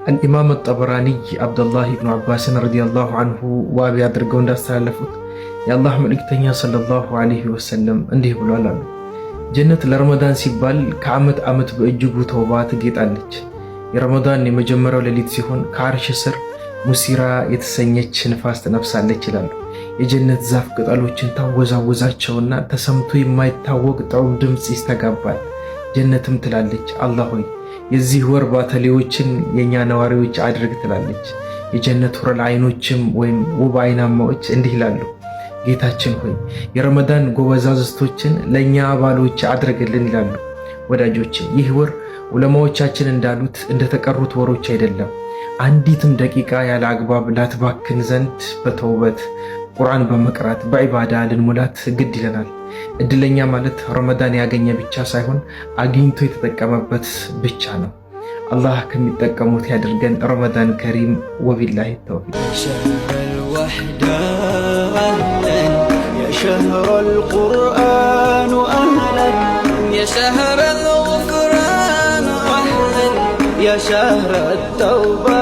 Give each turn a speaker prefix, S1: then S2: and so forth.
S1: الإمام الطبراني عبد الله بن عباس رضي الله عنه وابي አድርገው እንዳስተላለፉት የአላህ መልእክተኛ ሰለላሁ ዐለይሂ ወሰለም እንዲህ ብለዋል አሉ። ጀነት ለረመዳን ሲባል ከዓመት ዓመት በእጅጉ ተውባ ትጌጣለች። የረመዳን የመጀመሪያው ሌሊት ሲሆን ከአርሽ ስር ሙሲራ የተሰኘች ንፋስ ትነፍሳለች ይላሉ። የጀነት ዛፍ ቅጠሎችን ታወዛወዛቸውና ተሰምቶ የማይታወቅ ጣዕም ድምፅ ይስተጋባል። ጀነትም ትላለች አላህ ሆይ የዚህ ወር ባተሌዎችን የኛ ነዋሪዎች አድርግ ትላለች። የጀነት ሁረል አይኖችም ወይም ውብ አይናማዎች እንዲህ ይላሉ፣ ጌታችን ሆይ የረመዳን ጎበዛዝቶችን ለኛ አባሎች አድርግልን ይላሉ። ወዳጆች ይህ ወር ዑለማዎቻችን እንዳሉት እንደተቀሩት ወሮች አይደለም። አንዲትም ደቂቃ ያለ አግባብ ላትባክን ዘንድ በተውበት ቁርአን በመቅራት በዒባዳ ልንሙላት ግድ ይለናል። እድለኛ ማለት ረመዳን ያገኘ ብቻ ሳይሆን አግኝቶ የተጠቀመበት ብቻ ነው። አላህ ከሚጠቀሙት ያድርገን። ረመዳን ከሪም ወቢላሂ ተውፊቅ።
S2: شهر القرآن أهلا يا شهر الغفران أهلا يا شهر التوبة